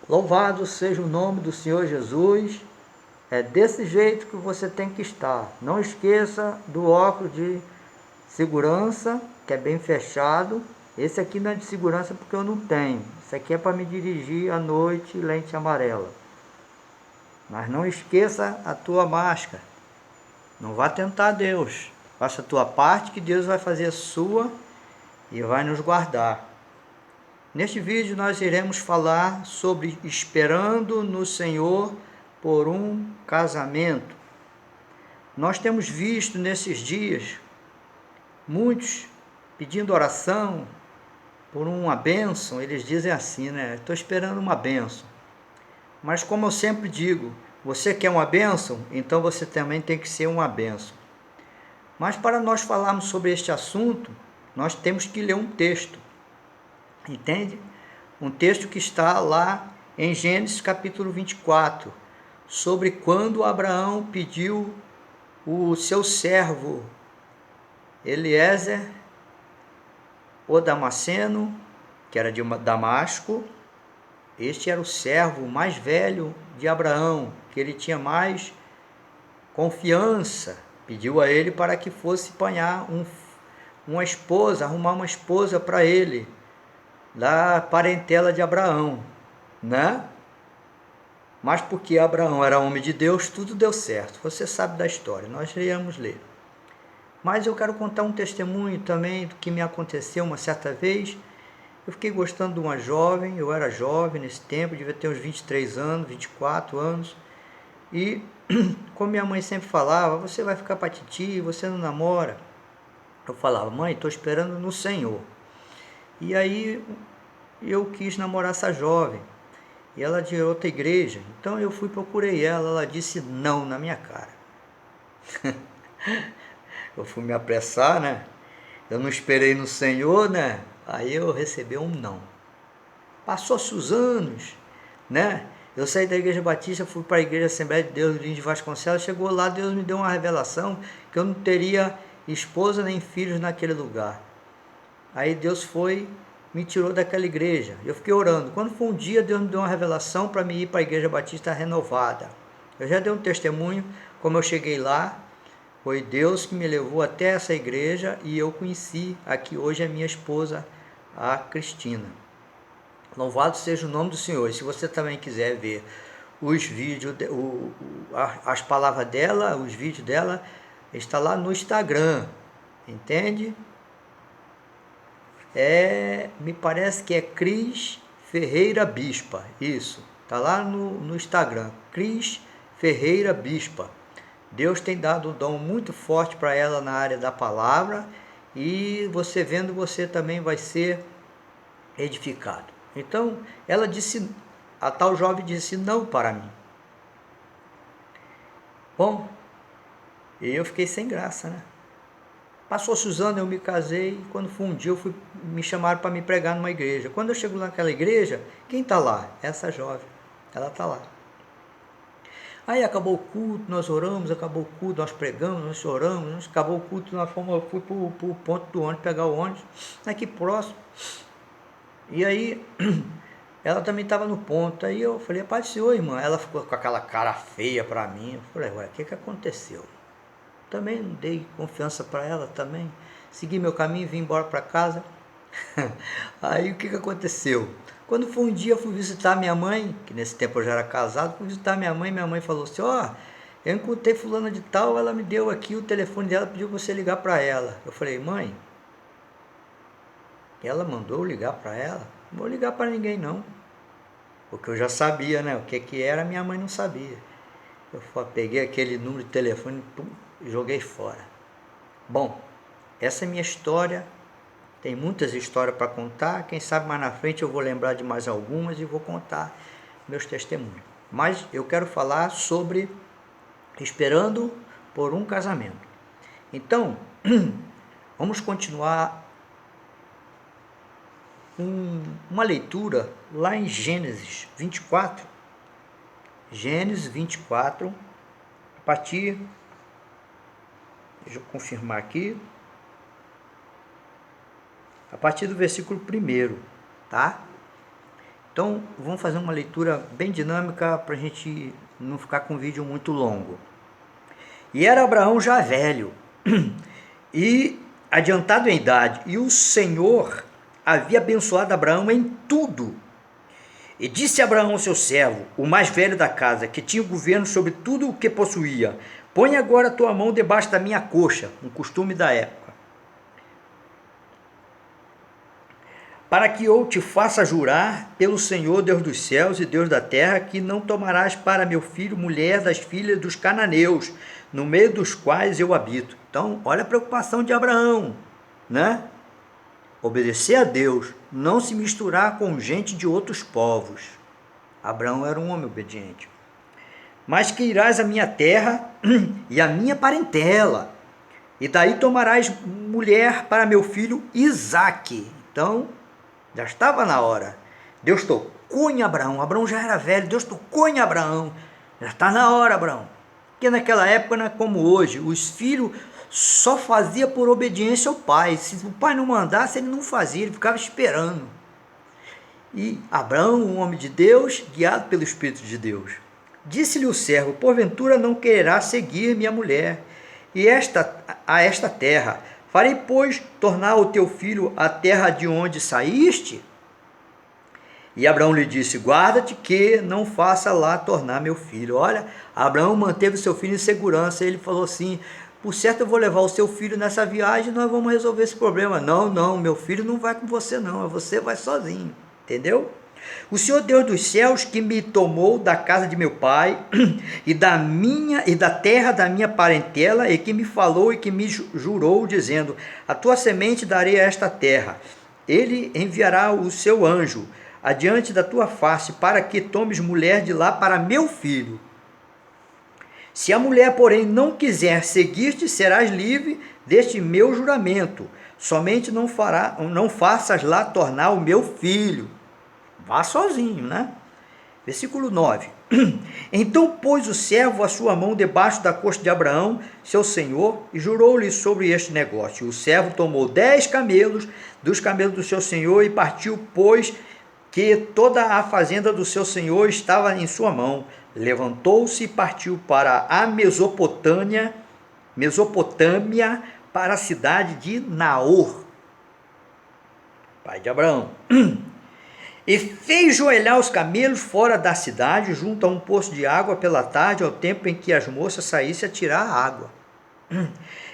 Louvado seja o nome do Senhor Jesus. É desse jeito que você tem que estar. Não esqueça do óculos de segurança, que é bem fechado. Esse aqui não é de segurança porque eu não tenho. Esse aqui é para me dirigir à noite, lente amarela. Mas não esqueça a tua máscara. Não vá tentar Deus. Faça a tua parte que Deus vai fazer a sua e vai nos guardar. Neste vídeo nós iremos falar sobre esperando no Senhor por um casamento. Nós temos visto nesses dias muitos pedindo oração por uma bênção. Eles dizem assim, né? Estou esperando uma bênção. Mas como eu sempre digo, você quer uma bênção? Então você também tem que ser uma bênção. Mas para nós falarmos sobre este assunto, nós temos que ler um texto. Entende? Um texto que está lá em Gênesis capítulo 24, sobre quando Abraão pediu o seu servo Eliezer, o Damasceno, que era de Damasco. Este era o servo mais velho de Abraão, que ele tinha mais confiança. Pediu a ele para que fosse apanhar uma esposa, arrumar uma esposa para ele, da parentela de Abraão, né? Mas porque Abraão era homem de Deus, tudo deu certo. Você sabe da história, nós iremos ler. Mas eu quero contar um testemunho também do que me aconteceu uma certa vez. Eu fiquei gostando de uma jovem, eu era jovem nesse tempo, devia ter uns 23 anos, 24 anos. E como minha mãe sempre falava, você vai ficar para titi, você não namora. Eu falava, mãe, estou esperando no Senhor. E aí eu quis namorar essa jovem. E ela de outra igreja. Então eu procurei ela disse não na minha cara. Eu fui me apressar, né? Eu não esperei no Senhor, né? Aí eu recebi um não. Passou-se os anos, né? Eu saí da Igreja Batista, fui para a Igreja Assembleia de Deus de Vasconcelos. Chegou lá, Deus me deu uma revelação que eu não teria esposa nem filhos naquele lugar. Aí Deus me tirou daquela igreja. Eu fiquei orando. Quando foi um dia, Deus me deu uma revelação para me ir para a Igreja Batista Renovada. Eu já dei um testemunho, como eu cheguei lá, foi Deus que me levou até essa igreja e eu conheci a que hoje é minha esposa, a Cristina. Louvado seja o nome do Senhor. E se você também quiser ver os vídeos, as palavras dela, os vídeos dela, está lá no Instagram, entende? Me parece que é Cris Ferreira Bispa, isso, está lá no Instagram, Cris Ferreira Bispa. Deus tem dado um dom muito forte para ela na área da palavra e você vendo, você também vai ser edificado. Então, ela disse, a tal jovem disse não para mim. Bom, eu fiquei sem graça, né? Passou Suzana, eu me casei, quando foi um dia me chamaram para me pregar numa igreja. Quando eu chego naquela igreja, quem está lá? Essa jovem, ela está lá. Aí acabou o culto, nós oramos, acabou o culto, nós pregamos, nós choramos, acabou o culto, eu fui para o ponto do ônibus, pegar o ônibus, aqui próximo. E aí, ela também estava no ponto, aí eu falei, paz do Senhor, irmã. Ela ficou com aquela cara feia para mim, eu falei, ué, o que aconteceu? Também não dei confiança para ela também. Segui meu caminho, vim embora para casa. Aí o que aconteceu? Quando foi um dia eu fui visitar minha mãe, que nesse tempo eu já era casado, fui visitar minha mãe falou assim, eu encontrei fulana de tal, ela me deu aqui o telefone dela, pediu pra você ligar para ela. Eu falei, mãe, ela mandou ligar para ela? Não vou ligar para ninguém não. Porque eu já sabia, né, o que era, minha mãe não sabia. Eu peguei aquele número de telefone e joguei fora. Bom, essa é a minha história. Tem muitas histórias para contar. Quem sabe mais na frente eu vou lembrar de mais algumas e vou contar meus testemunhos. Mas eu quero falar sobre esperando por um casamento. Então, vamos continuar uma leitura lá em Gênesis 24. Gênesis 24, a partir... Deixa eu confirmar aqui. A partir do versículo 1, tá? Então, vamos fazer uma leitura bem dinâmica para a gente não ficar com um vídeo muito longo. E era Abraão já velho e adiantado em idade, e o Senhor havia abençoado Abraão em tudo. E disse Abraão ao seu servo, o mais velho da casa, que tinha o governo sobre tudo o que possuía: põe agora a tua mão debaixo da minha coxa, um costume da época, para que eu te faça jurar pelo Senhor, Deus dos céus e Deus da terra, que não tomarás para meu filho mulher das filhas dos cananeus, no meio dos quais eu habito. Então, olha a preocupação de Abraão, né? Obedecer a Deus, não se misturar com gente de outros povos. Abraão era um homem obediente. Mas que irás à minha terra e à minha parentela, e daí tomarás mulher para meu filho Isaque. Então, já estava na hora. Deus tocou em Abraão. Abraão já era velho. Deus tocou em Abraão. Já está na hora, Abraão. Porque naquela época, não é como hoje. Os filhos só faziam por obediência ao pai. Se o pai não mandasse, ele não fazia. Ele ficava esperando. E Abraão, um homem de Deus, guiado pelo Espírito de Deus, disse-lhe o servo: porventura não quererá seguir minha mulher e a esta terra? Farei, pois, tornar o teu filho a terra de onde saíste? E Abraão lhe disse: guarda-te que não faça lá tornar meu filho. Olha, Abraão manteve o seu filho em segurança. Ele falou assim: por certo eu vou levar o seu filho nessa viagem, nós vamos resolver esse problema. Não, meu filho não vai com você não, você vai sozinho. Entendeu? O Senhor Deus dos céus, que me tomou da casa de meu pai e da terra da minha parentela, e que me falou e que me jurou, dizendo: a tua semente darei a esta terra. Ele enviará o seu anjo adiante da tua face, para que tomes mulher de lá para meu filho. Se a mulher, porém, não quiser seguir-te, serás livre deste meu juramento. Somente não faças lá tornar o meu filho. Vá sozinho, né? Versículo 9. Então pôs o servo a sua mão debaixo da coxa de Abraão, seu senhor, e jurou-lhe sobre este negócio. O servo tomou 10 camelos dos camelos do seu senhor e partiu, pois que toda a fazenda do seu senhor estava em sua mão. Levantou-se e partiu para a Mesopotâmia, para a cidade de Naor, pai de Abraão. E fez joelhar os camelos fora da cidade, junto a um poço de água, pela tarde, ao tempo em que as moças saíssem a tirar a água.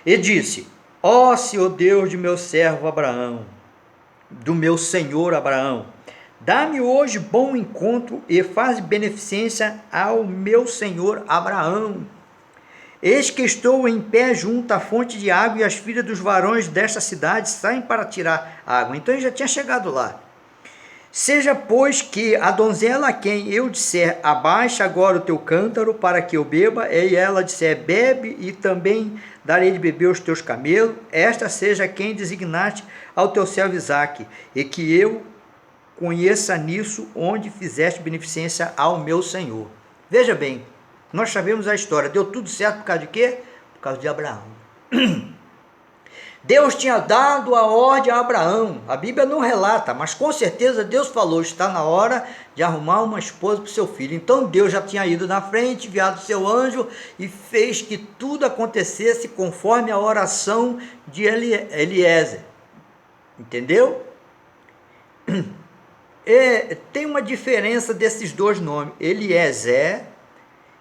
E disse: ó Senhor Deus de meu servo Abraão, do meu senhor Abraão, dá-me hoje bom encontro e faz beneficência ao meu senhor Abraão. Eis que estou em pé junto à fonte de água, e as filhas dos varões desta cidade saem para tirar água. Então ele já tinha chegado lá. Seja, pois, que a donzela a quem eu disser: abaixa agora o teu cântaro para que eu beba, e ela disser: bebe, e também darei de beber aos teus camelos, esta seja quem designaste ao teu servo Isaque, e que eu conheça nisso onde fizeste beneficência ao meu senhor. Veja bem, nós sabemos a história. Deu tudo certo por causa de quê? Por causa de Abraão. Deus tinha dado a ordem a Abraão. A Bíblia não relata, mas com certeza Deus falou: está na hora de arrumar uma esposa para o seu filho. Então Deus já tinha ido na frente, enviado seu anjo e fez que tudo acontecesse conforme a oração de Eliezer. Entendeu? E tem uma diferença desses dois nomes, Eliezer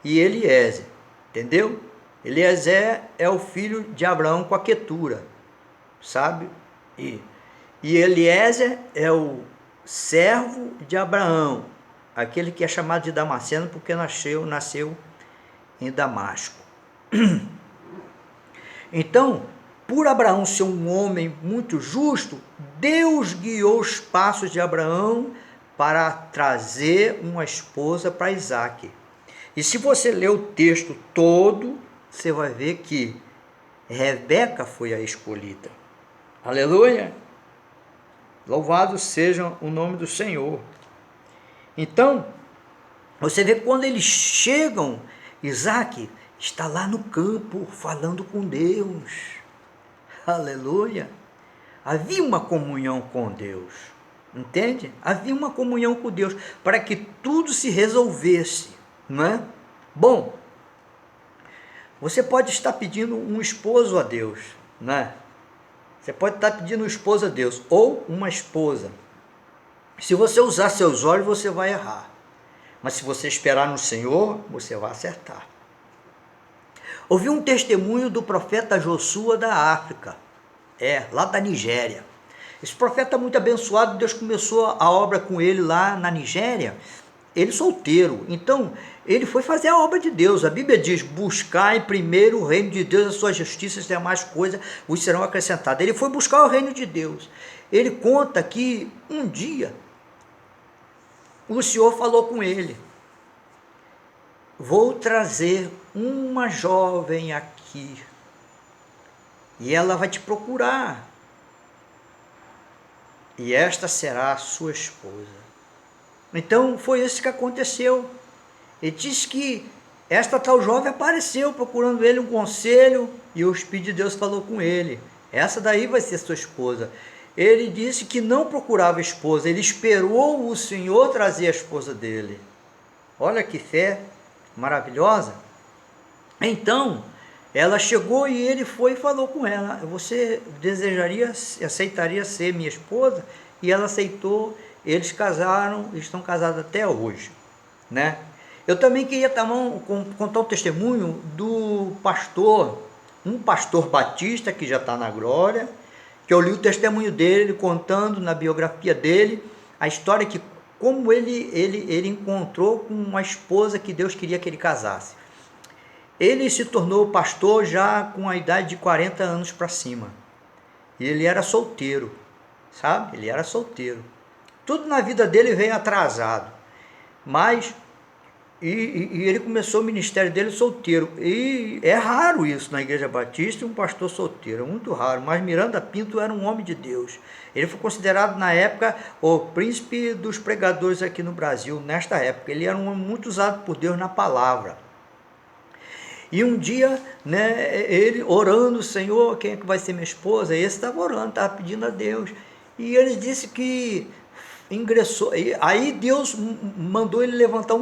e Eliezer. Entendeu? Eliezer é o filho de Abraão com a Quetura, sabe? E Eliezer é o servo de Abraão, aquele que é chamado de Damasceno porque nasceu em Damasco. Então, por Abraão ser um homem muito justo, Deus guiou os passos de Abraão para trazer uma esposa para Isaque. E se você ler o texto todo, você vai ver que Rebeca foi a escolhida. Aleluia! Louvado seja o nome do Senhor. Então, você vê quando eles chegam, Isaque está lá no campo falando com Deus. Aleluia! Havia uma comunhão com Deus. Entende? Havia uma comunhão com Deus para que tudo se resolvesse, não é? Bom, você pode estar pedindo um esposo a Deus, não é? Você pode estar pedindo um esposo a Deus ou uma esposa. Se você usar seus olhos, você vai errar. Mas se você esperar no Senhor, você vai acertar. Ouvi um testemunho do profeta Josué da África, lá da Nigéria. Esse profeta muito abençoado, Deus começou a obra com ele lá na Nigéria, ele solteiro. Então, ele foi fazer a obra de Deus. A Bíblia diz, buscai primeiro o reino de Deus, a sua justiça, as demais coisas vos serão acrescentadas. Ele foi buscar o reino de Deus. Ele conta que um dia, o Senhor falou com ele, vou trazer uma jovem aqui, e ela vai te procurar, e esta será a sua esposa. Então foi isso que aconteceu. Ele diz que esta tal jovem apareceu procurando ele um conselho, e o Espírito de Deus falou com ele, essa daí vai ser sua esposa. Ele disse que não procurava esposa, ele esperou o Senhor trazer a esposa dele. Olha que fé maravilhosa. Então ela chegou e ele foi e falou com ela, você aceitaria ser minha esposa? E ela aceitou. Eles casaram, estão casados até hoje, né? Eu também queria contar um testemunho do pastor, um pastor batista que já está na glória, que eu li o testemunho dele, contando na biografia dele, a história que como ele encontrou com uma esposa que Deus queria que ele casasse. Ele se tornou pastor já com a idade de 40 anos para cima. E ele era solteiro, sabe? Ele era solteiro. Tudo na vida dele veio atrasado. Mas, e ele começou o ministério dele solteiro. E é raro isso na Igreja Batista, um pastor solteiro, é muito raro. Mas Miranda Pinto era um homem de Deus. Ele foi considerado na época o príncipe dos pregadores aqui no Brasil, nesta época. Ele era um homem muito usado por Deus na palavra. E um dia, né, ele orando, Senhor, quem é que vai ser minha esposa? Esse estava orando, estava pedindo a Deus. E ele disse que ingressou, aí Deus mandou ele levantar um